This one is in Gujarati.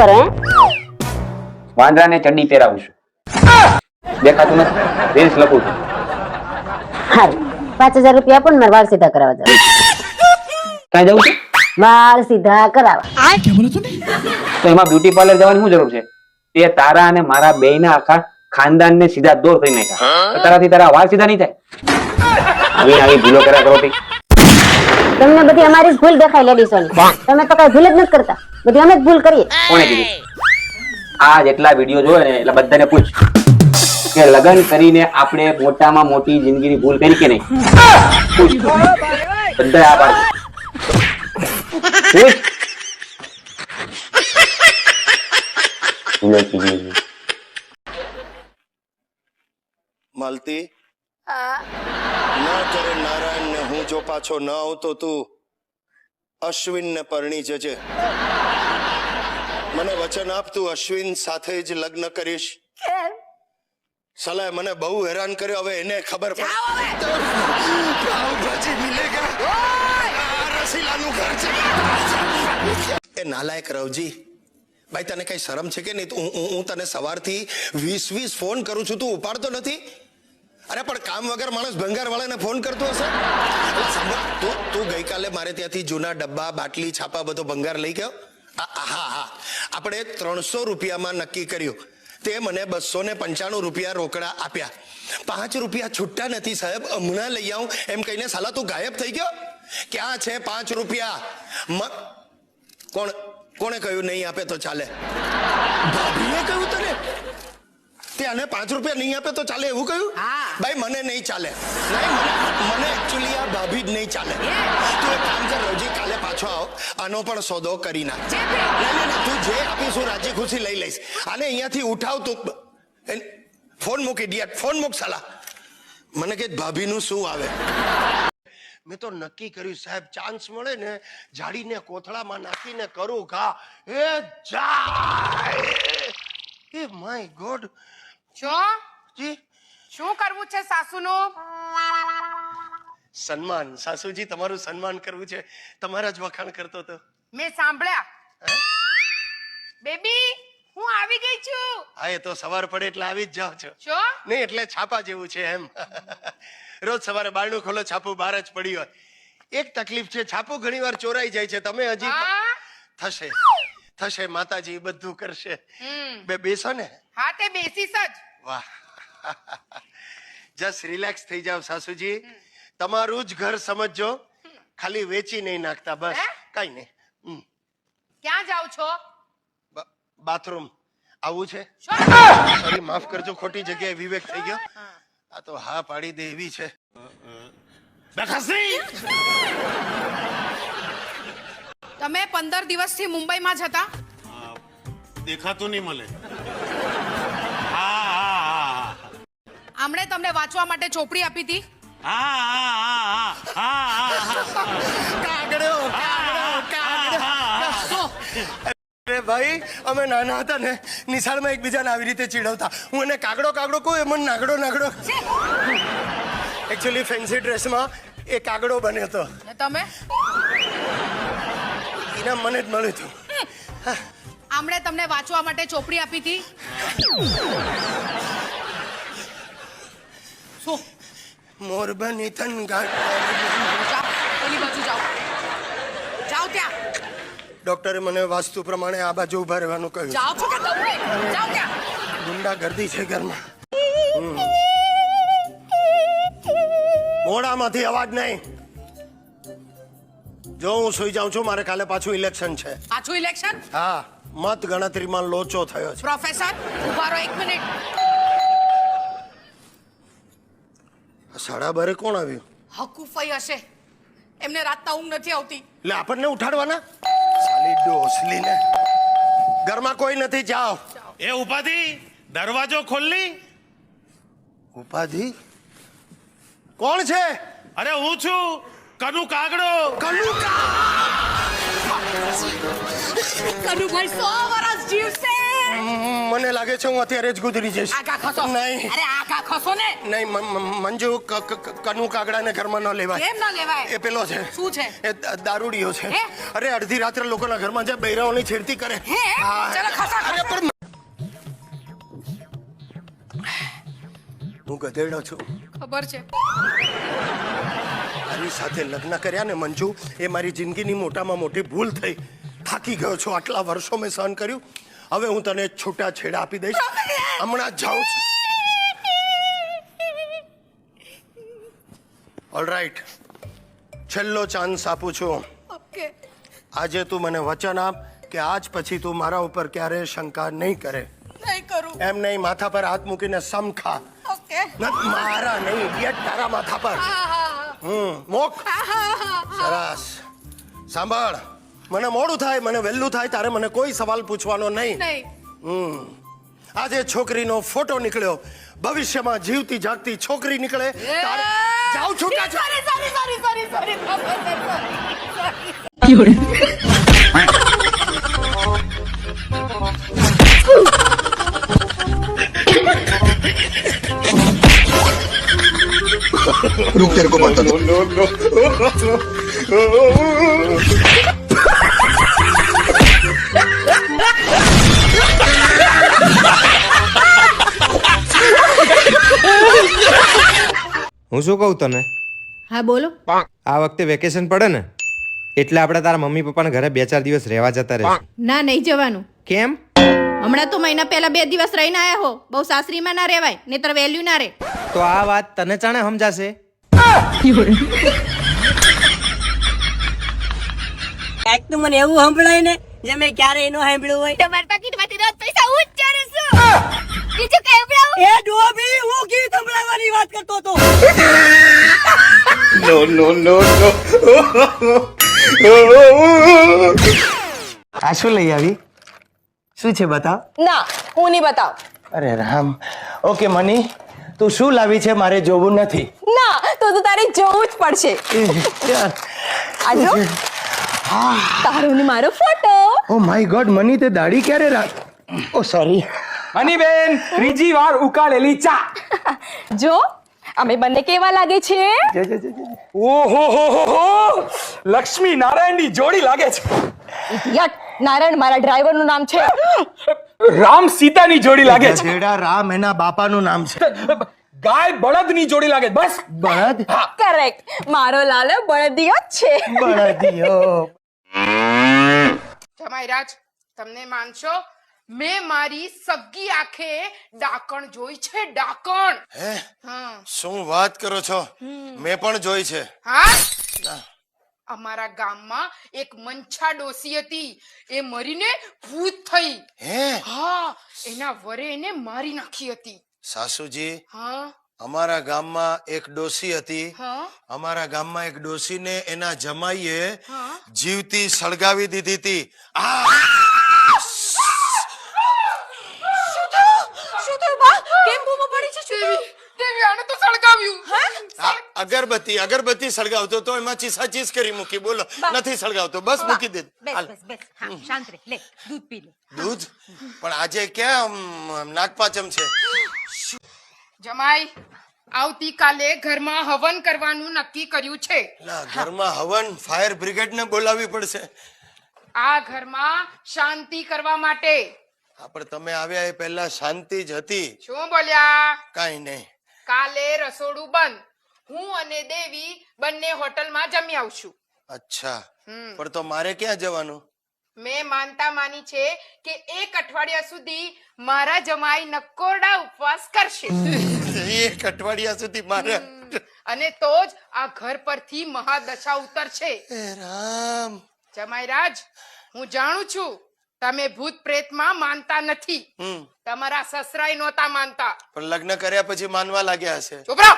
કરે? વાંદરાને ચડ્ડી પહેરાવું છું. દેખાતું નથી? રીલ્સ લખું છું. હારું, 5000 રૂપિયા આપો ને, મારે વાળ સીધા કરાવવા જાવ. ક્યાં જવું છે? વાળ સીધા કરાવવા. તો એમાં બ્યુટી પાર્લર જવાની શું જરૂર છે? તે તારા અને મારા બેયના આખા ખાનદાનને સીધા દોર કરી નાખ્યા. તો તારાથી તારા વાળ સીધા નહીં થાય? આવી ભૂલો કર્યા કરો તે. તમને બધી અમારી જ ભૂલ દેખાય લેડીસોની. તમે તો કઈ ભૂલ જ નથી કરતા, બધી અમે જ ભૂલ કરીએ. કોણે કીધું? આ જેટલા વિડીયો જોવે ને એટલે બધાને પૂછ કે લગ્ન કરીને આપણે મોટામાં મોટી જિંદગીની ભૂલ કરી કે નહીં? પૂછ. બધા આ પાડે. પૂછ. ભૂલો કીધી. માલતી ના કરે નારાયણ ને હું જો પાછો ન આવતો તું અશ્વિન ને પરણી જજે. મને વચન આપ તું અશ્વિન સાથે જ લગ્ન કરીશ. સલાહ મને બહુ હેરાન કર્યો, હવે એને ખબર એ નાલાયક રવજી ભાઈ, તને કઈ શરમ છે કે નહીં? હું તને સવારથી 20 ફોન કરું છું, તું ઉપાડતો નથી. અરે પણ કામ વગર માણસ ભંગાર વાળાને ફોન કરતો હશે? તું ગઈકાલે મારે ત્યાંથી જૂના ડબ્બા બાટલી છાપા બધો ભંગાર લઈ ગયો. હા, આપણે 300 રૂપિયામાં નક્કી કર્યું, તે મને 295 રૂપિયા રોકડા આપ્યા. 5 રૂપિયા છૂટા નથી સાહેબ, હમણાં લઈ આવું એમ કહીને સાલા તું ગાયબ થઈ ગયો. ક્યાં છે 5 રૂપિયા? કોણે કહ્યું નહીં આપે તો ચાલે? ભાભીએ કહ્યું તને? તે આને 5 રૂપિયા નહીં આપે તો ચાલે એવું કહ્યું? ભાઈ મને નહીં ચાલે. મને એકચ્યુઅલી આ ભાભી જ નહીં ચાલે. તું એક કામ કર રવજી, કાલે પાછો આવ, આનો પણ સોદો કરી નાખ. તું જે આપીશું રાજી ખુશી લઈ લઈશ. આને અહીંયાથી ઉઠાવ તું. ફોન મૂક ઇડિયટ, ફોન મૂક સાલા. મને કે ભાભીનું શું આવે? મેં તો નક્કી કર્યું સાહેબ, ચાન્સ મળે ને જાડીને કોથળામાં નાખીને કરું ઘા. એ જાય એ માય ગોડ. જી શું કરવું છે સાસુનું? સન્માન. સાસુજી તમારું સન્માન કરવું છે, તમારા જ વખાણ કરતો હતો. મેં સાંભળ્યા. બેબી હું આવી ગઈ છું. હા, એ તો સવાર પડે એટલે આવી જ જાવ છો. શું? નહીં એટલે છાપા જેવું છે એમ. રોજ સવારે બારણું ખોલો, છાપું બહાર જ પડી હોય. એક તકલીફ છે, છાપું ઘણીવાર ચોરાઈ જાય છે. તમે હજી થશે માતાજી બધું કરશે. બેસો ને. હા તે બેસીશ જ. વાહ, જસ્ટ રિલેક્સ થઈ જાવ સાસુજી. તમારું જ ઘર સમજજો, ખાલી વેચી નહીં નાખતા, બસ. કઈ નહીં. ક્યાં જાવ છો? બાથરૂમ આવું છે. સોરી, માફ કરજો, ખોટી જગ્યાએ વિવેક થઈ ગયો. આ તો હા પાડી દે એવી છે. તમે 15 દિવસથી મુંબઈમાં જ હતા? દેખાતું નહીં મળે. આમણે તમને વાંચવા માટે ચોપડી આપી હતી. અરે ભાઈ, અમે નાના હતા ને નિશાળમાં એકબીજાને આવી રીતે ચીડવતા. હું એને કાગડો કહું, એ મને નાગડો. એકચ્યુઅલી ફેન્સી ડ્રેસમાં એ કાગડો બન્યો હતો. તમે ઇનામ મને જ મળ્યું હતું. આમણે તમને વાંચવા માટે ચોપડી આપી હતી. શું? મોરબની તન ગાંઠ. ઓલી બાજુ જાઓ ત્યાં. ડોક્ટરે મને વાસ્તુ પ્રમાણે આ બાજુ ઉભા રહેવાનું કહ્યું. જાઓ છો કે જાઓ ત્યાં. ગુંડાગર્દી છે ઘરમાં. મોડામાંથી અવાજ નહીં. જો હું સુઈ જાઉં છું, મારે કાલે પાછું ઇલેક્શન છે. પાછું ઇલેક્શન? હા, મત ગણતરીમાં લોચો થયો છે. પ્રોફેસર ઉભા રહો 1 મિનિટ. 12:30 કોણ આવ્યું? હકુફઈ હશે, એમને રાતના ઊંઘ નથી આવતી. એટલે આપણને ઉઠાડવાના? સાલી ડોસલીને. ઘરમાં કોઈ નથી, જાઓ. એ ઉપાધિ, દરવાજો ખોલની. ઉપાધિ? કોણ છે? અરે હું છું, કનુ કાગડો. કનુભાઈ 100 વર્ષ જીવશે. મને લાગે છે હું અત્યારે જ ગુજરી જઈશ. આગા ખસો. નહીં અરે આગા ખસો ને. નહીં મંજુ કનુ કાગડાને ઘરમાં ન લેવાય. કેમ ન લેવાય? એ પેલો છે. શું છે? એ દારૂડિયો છે. હે? અરે અડધી રાત્રે લોકોના ઘરમાં જાય બૈરાઓની છેડતી કરે. હે? હા. ચાલો ખસા. અરે પણ હું ગધેડો છું. ખબર છે. મારી સાથે લગ્ન કર્યા ને મંજુ, એ મારી જિંદગીની મોટામાં મોટી ભૂલ થઈ. થાકી ગયો છું, આટલા વર્ષો મેં સહન કર્યું. હવે હું તને છૂટા છેડા આપી દઈશ. હમણાં જ જાઉં છું. ઓલરાઈટ, છેલ્લો ચાન્સ આપું છું. ઓકે. આજે તું મને વચન આપ કે આજ પછી તું મારા ઉપર ક્યારે શંકા નહીં કરે. નહીં કરું. એમ નહીં, માથા પર હાથ મૂકીને સમ ખા. ઓકે. મારા નહીં, ઇડિયટ, તારા માથા પર. મોક. સરસ. સાંભળ, મને મોડું થાય, મને વહેલું થાય, તારે મને કોઈ સવાલ પૂછવાનો નહીં. નહીં. આજે છોકરીનો ફોટો નીકળ્યો, ભવિષ્યમાં જીવતી જાગતી છોકરી નીકળે. જાઉં છૂટા છે. रुक तेरे को बताता हूं। હું શું કહું તને, હા બોલો. આ વખતે વેકેશન પડે ને એટલે આપણે તારા મમ્મી પપ્પાના ઘરે 2-4 દિવસ રહેવા જતા રહેશું. ના, નહીં જવાનું. કેમ? હમણાં તો મહિના પહેલા 2 દિવસ રહીને આયા હો. બહુ સાસરીમાં ના રહેવાય, નહીતર વેલ્યુ ના રહે. તો આ વાત તને જાણે સમજાશે. કાંઈક તો મને એવું સંભળાય ને જે મેં ક્યારેય ન સાંભળ્યું હોય. તમારા પાકીટમાંથી રોજ પૈસા ઉચ્ચારે છું. બીજું કઈ સંભળાવું? એ ડોબી, હું ગીત સંભળાવવાની વાત કરતો હતો. આ શું લઈ આવી? શું છે બતાવ. ના, હું નહીં બતાવ. અરે રામ. ઓકે મની, તું શું લાવી છે મારે જોવું નથી. ના, તો તારે જોવું જ પડશે. આજો તારો ને મારો photo. Oh my God money, તે દાઢી ક્યારે રાખ? ઓ સોરી. મની બેન, ત્રીજી વાર ઉકાળેલી ચા. જો અમે બંને કેવા લાગે છે? ઓહો હો હો હો, લક્ષ્મી નારાયણની જોડી લાગે છે. ઇડિયટ, નારાયણ મારા ડ્રાઈવર નું નામ છે. રામ સીતાની જોડી લાગે છે. જેડા રામ એના બાપાનું નામ છે. ગાય બળદની જોડી લાગે છે. બસ બળદ. કરેક્ટ, મારો લાલો બળદિયો જ છે. બળદિયો. જમાઈરાજ, તમને માનશો, મેં મારી સગી આંખે ડાકણ જોઈ છે. ડાકણ. હે? હા. શું વાત કરો છો? મેં પણ જોઈ છે. હા. અમારા ગામમાં એક મંછા ડોસી હતી, એ મરીને ભૂત થઈ. હે? હા, એના વરે એને મારી નાખી હતી. સાસુજી, હા. અમારા ગામમાં એક ડોસી હતી. હા. અમારા ગામમાં એક ડોસીને એના જમાઈએ હા. જીવતી સળગાવી દીધી હતી. શું થયું બા? કેમ બૂમો પડી છે? શું થયું? દેવી, આને તો સળગાવ્યું. અગરબત્તી સળગાવતો તો એમાં ચીસાચીસ કરી મૂકી. બોલો, નથી સળગાવતો, બસ મૂકી દે. હાલ. શાંત રહે, લે દૂધ પી લે. દૂધ? પણ આજે ક્યાં નાગપાચમ છે? જમાઈ, આવતીકાલે ઘરમાં હવન કરવાનું નક્કી કર્યું છે. ના, ઘરમાં હવન? ફાયર બ્રિગેડ ને બોલાવવી પડશે. આ ઘરમાં શાંતિ કરવા માટે. પણ તમે આવ્યા એ પહેલા શાંતિ જ હતી. શું બોલ્યા? કાઈ નહીં. કાલે રસોડું બંધ. હું અને દેવી બંને હોટલમાં જમી આવશું. અચ્છા, પણ તો મારે ક્યાં જવાનું? મેં માનતા માની છે કે 1 અઠવાડિયા સુધી મારા જમાઈ નકોરડા ઉપવાસ કરશે. 1 અઠવાડિયા સુધી મારે? અને તો જ આ ઘર પરથી મહાદશા ઉતરશે. હે રામ. જમાઈરાજ, હું જાણું છું તમે ભૂત પ્રેતમાં માનતા નથી. તમારા સસરાય નહોતા માનતા, પણ લગ્ન કર્યા પછી માનવા લાગ્યા હશે. ચૂપ રહો.